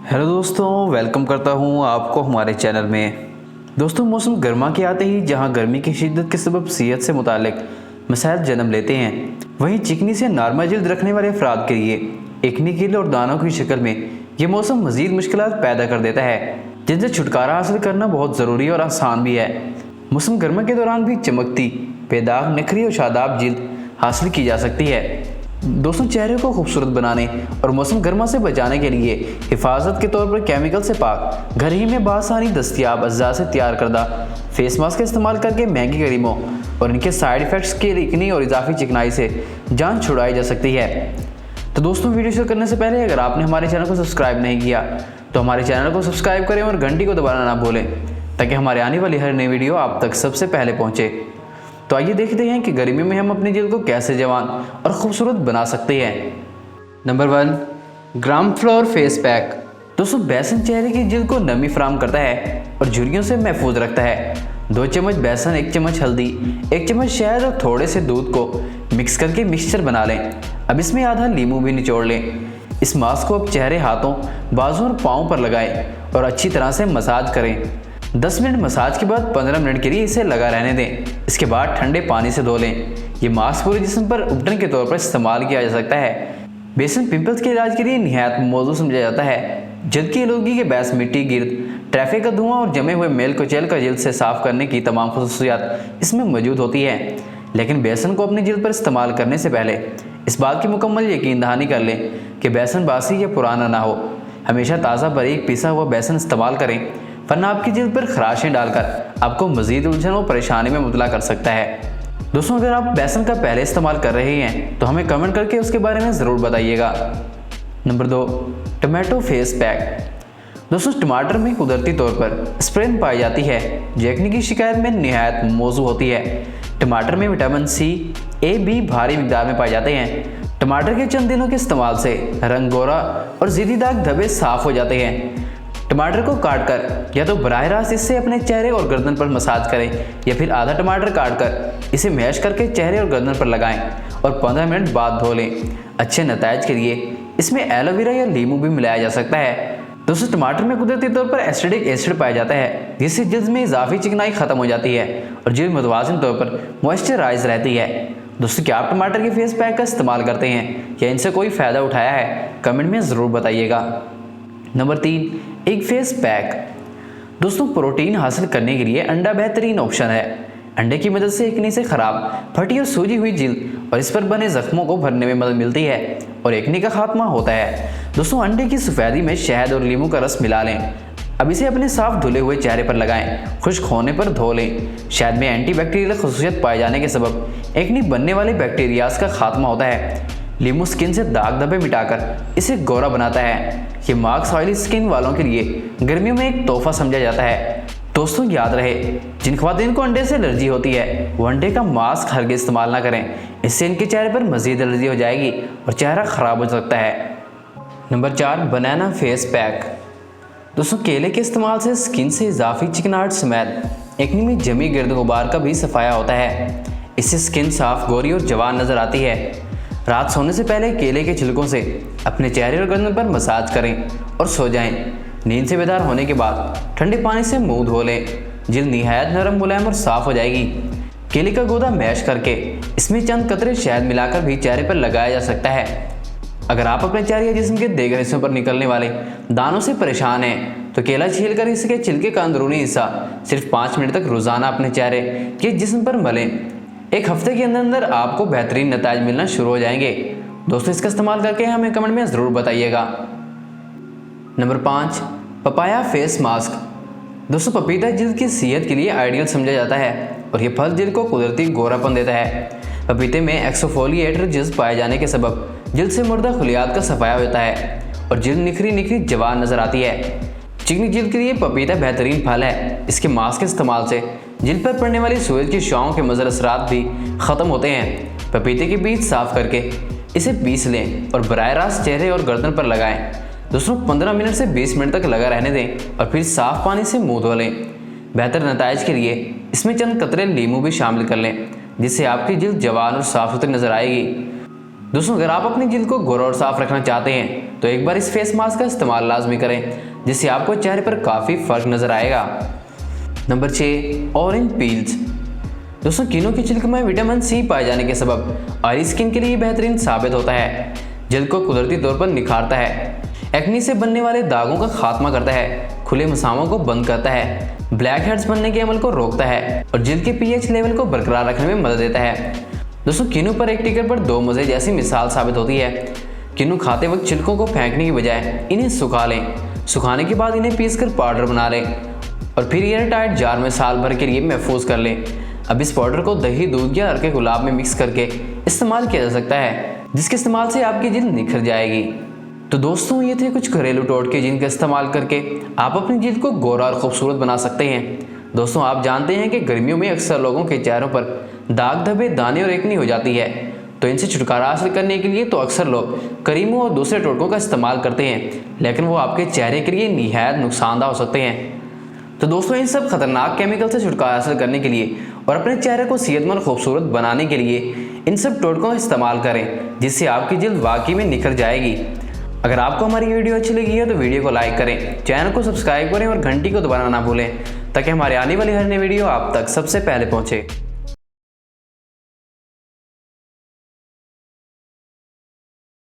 Hello दोस्तों, welcome करता हूं आपको हमारे चैनल में। दोस्तों, मौसम गर्मा के आते ही जहां गर्मी की शिद्दत के सबब सेहत से मुतालिक मसाइल जन्म लेते हैं, वहीं चिकनी से नार्मा जल्द रखने वाले अफराद के लिए एकनी कील और दानों की शक्ल में ये मौसम मजीद मुश्किलात पैदा कर देता है, जिनसे छुटकारा हासिल करना बहुत ज़रूरी और आसान भी है। मौसम गर्मा के दौरान भी चमकती, बेदाग, नखरी और शादाब जल्द हासिल की जा सकती है। दोस्तों, चेहरे को खूबसूरत बनाने और मौसम गर्मा से बचाने के लिए हिफाजत के तौर पर केमिकल से पाक घर ही में बासानी दस्तियाब अज्जा से तैयार करदा फेस मास्क का इस्तेमाल करके महंगी क्रीमों और इनके साइड इफ़ेक्ट्स की रिकनी और इजाफी चिकनाई से जान छुड़ाई जा सकती है। तो दोस्तों, वीडियो शुरू करने से पहले अगर आपने हमारे चैनल को सब्सक्राइब नहीं किया तो हमारे चैनल को सब्सक्राइब करें और घंटी को दबाना ना भूलें, ताकि हमारे आने वाली हर नई वीडियो आप तक सबसे पहले पहुँचे। तो आइए देखते हैं कि गर्मी में हम अपनी जल्द को कैसे जवान और खूबसूरत बना सकते हैं। नंबर 1, ग्राम फ्लोर फेस पैक। दोस्तों, बेसन चेहरे की जल्द को नमी फराहम करता है और झुर्रियों से महफूज रखता है। 2 चम्मच बेसन, 1 चम्मच हल्दी, 1 चम्मच शहद और थोड़े से दूध को मिक्स करके मिक्सचर बना लें। अब इसमें आधा नींबू भी निचोड़ लें। इस मास्क को अब चेहरे, हाथों, बाजू और पाँव पर लगाएं और अच्छी तरह से मसाज करें। 10 मिनट मसाज के बाद 15 मिनट के लिए इसे लगा रहने दें। इसके बाद ठंडे पानी से धो लें। ये मास्क पूरे जिस्म पर उपटन के तौर पर इस्तेमाल किया जा सकता है। बेसन पिंपल्स के इलाज के लिए निहायत मौजूद समझा जाता है। जल्द की आलूदगी के बायस मिट्टी, गिर्द, ट्रैफिक का धुआं और जमे हुए मेल कुचैल का जल्द से साफ करने की तमाम खुसूसियात इसमें मौजूद होती है। लेकिन बेसन को अपनी जल्द पर इस्तेमाल करने से पहले इस बात की मुकम्मल यकीन दहानी कर लें कि बेसन बासी या पुराना ना हो। हमेशा ताज़ा बारीक पिसा हुआ बेसन इस्तेमाल करें, वरना आपकी जल्द पर खराशें डालकर आपको मजीद उलझन और परेशानी में मुबतला कर सकता है। दोस्तों, अगर आप बेसन का पहले इस्तेमाल कर रहे हैं तो हमें कमेंट करके उसके बारे में ज़रूर बताइएगा। Number 2, tomato face pack. दोस्तों, टमाटर में कुदरती तौर पर स्प्रेन पाई जाती है जो एक्ने की शिकायत में निहायत मौजू होती है। टमाटर में विटामिन सी, ए, बी भारी मिकदार में पाए जाते हैं। टमाटर के चंद दिनों के इस्तेमाल से रंग गोरा और ज़िद्दी दाग धब्बे साफ हो जाते हैं। टमाटर को काटकर या तो बराह रास्त इससे अपने चेहरे और गर्दन पर मसाज करें, या फिर आधा टमाटर काटकर इसे मैश करके चेहरे और गर्दन पर लगाएं और 15 मिनट बाद धो लें। अच्छे नताइज के लिए इसमें एलोवेरा या नींबू भी मिलाया जा सकता है। दोस्तों, टमाटर में कुदरती तौर पर एसिडिक एसिड पाया जाता है, जिससे जल्द में इजाफी चिकनाई खत्म हो जाती है और जल्द मुतवाज़िन तौर पर मॉइस्चराइज रहती है। दोस्तों, क्या आप टमाटर के फेस पैक का इस्तेमाल करते हैं या इनसे कोई फ़ायदा उठाया है? कमेंट में ज़रूर बताइएगा। Number 3, egg face pack. दोस्तों, प्रोटीन हासिल करने के लिए अंडा बेहतरीन ऑप्शन है। अंडे की मदद से एक्ने से खराब, फटी और सूजी हुई जल्द और इस पर बने जख्मों को भरने में मदद मिलती है और एक्ने का खात्मा होता है। दोस्तों, अंडे की सफ़ेदी में शहद और नींबू का रस मिला लें। अब इसे अपने साफ धुले हुए चेहरे पर लगाएं। खुश्क होने पर धो लें। शहद में एंटीबैक्टीरियल खसूसियत पाए जाने के सबब एक्ने बनने वाले बैक्टीरियाज का खात्मा होता है। नींबू स्किन से दाग धब्बे मिटाकर इसे गोरा बनाता है। ये मास्क ऑयली स्किन वालों के लिए गर्मियों में एक तोहफा समझा जाता है। दोस्तों, याद रहे, जिन ख्वातीन को अंडे से एलर्जी होती है वो अंडे का मास्क हरगिज़ इस्तेमाल ना करें। इससे इनके चेहरे पर मजीद एलर्जी हो जाएगी और चेहरा ख़राब हो सकता है। नंबर 4, बनाना फेस पैक। दोस्तों, केले के इस्तेमाल से स्किन से इजाफी चिकनाहट समेत एक्ने में जमी गिर्द गुबार का भी सफाया होता है। इससे स्किन साफ, गोरी और जवान नज़र आती है। रात सोने से पहले केले के छिलकों से अपने चेहरे और गर्दन पर मसाज करें और सो जाएं। नींद से बेदार होने के बाद ठंडे पानी से मुंह धो लें। जल्द निहायत नरम, मुलायम और साफ हो जाएगी। केले का गूदा मैश करके इसमें चंद कतरे शहद मिलाकर भी चेहरे पर लगाया जा सकता है। अगर आप अपने चेहरे या जिस्म के देगर हिस्सों पर निकलने वाले दानों से परेशान हैं तो केला छीलकर इसके छिलके का अंदरूनी हिस्सा सिर्फ 5 मिनट तक रोज़ाना अपने चेहरे के जिस्म पर मलें। 1 हफ्ते के अंदर आपको बेहतरीन नताइज मिलना शुरू हो जाएंगे। दोस्तों, इसका इस्तेमाल करके हमें कमेंट में ज़रूर बताइएगा। Number 5, papaya face mask. दोस्तों, पपीता जल्द की सेहत के लिए आइडियल समझा जाता है और ये फल जल्द को कुदरती गोरापन देता है। पपीते में एक्सोफोलिएटर जल्द पाए जाने के सबब जल्द से मुर्दा खुलियात का सफाया होता है और जल्द निखरी निखरी जवान नज़र आती है। चिकनी जल्द के लिए पपीता बेहतरीन फल है। इसके मास्क के इस्तेमाल से जल्द पर पड़ने वाली सूरज की शाओं के मुज़र असरात भी ख़त्म होते हैं। पपीते के बीज साफ़ करके इसे पीस लें और बराह रास्त चेहरे और गर्दन पर लगाएं। दोस्तों, 15 मिनट से 20 मिनट तक लगा रहने दें और फिर साफ़ पानी से मुंह धो लें। बेहतर नताइज के लिए इसमें चंद कतरे नींबू भी शामिल कर लें, जिससे आपकी जल्द जवान और साफ़ सुथरी नज़र आएगी। दोस्तों, अगर आप अपनी जल्द को गोरा और साफ़ रखना चाहते हैं तो एक बार इस फेस मास्क का इस्तेमाल लाजमी करें, जिससे आपको चेहरे पर काफ़ी फ़र्क नज़र आएगा। Number 6, orange peels. दोस्तों, कीनों की छिलक में विटामिन सी पाए जाने के सबब ऑयली स्किन के लिए बेहतरीन साबित होता है। जल्द को कुदरती तौर पर निखारता है, एक्नी से बनने वाले दागों का खात्मा करता है, खुले मसामों को बंद करता है, ब्लैक हेड्स बनने के अमल को रोकता है और जल्द के पीएच लेवल को बरकरार रखने में मदद देता है। दोस्तों, कीनू पर एक टिकट पर दो मज़े जैसी मिसाल साबित होती है। कीनू खाते वक्त छिलकों को फेंकने की बजाय इन्हें सुखा लें। सुखाने के बाद इन्हें पीसकर पाउडर बना लें और फिर एयर टाइट जार में साल भर के लिए महफूज कर लें। अब इस पाउडर को दही, दूध या अर्के गुलाब में मिक्स करके इस्तेमाल किया जा सकता है, जिसके इस्तेमाल से आपकी जिल्द निखर जाएगी। तो दोस्तों, ये थे कुछ घरेलू टोटके जिनका इस्तेमाल करके आप अपनी जिल्द को गोरा और खूबसूरत बना सकते हैं। दोस्तों, आप जानते हैं कि गर्मियों में अक्सर लोगों के चेहरों पर दाग, धब्बे, दाने और एक्नी हो जाती है। तो इनसे छुटकारा हासिल करने के लिए तो अक्सर लोग क्रीमों और दूसरे टोटकों का इस्तेमाल करते हैं, लेकिन वो आपके चेहरे के लिए निहायत नुकसानदा हो सकते हैं। तो दोस्तों, इन सब खतरनाक केमिकल से छुटकारा हासिल करने के लिए और अपने चेहरे को सेहतमंद खूबसूरत बनाने के लिए इन सब टोटकों का इस्तेमाल करें, जिससे आपकी जिल्द वाकई में निखर जाएगी। अगर आपको हमारी वीडियो अच्छी लगी है तो वीडियो को लाइक करें, चैनल को सब्सक्राइब करें और घंटी को दबाना ना भूलें, ताकि हमारे आने वाली हर नई वीडियो आप तक सबसे पहले पहुंचे।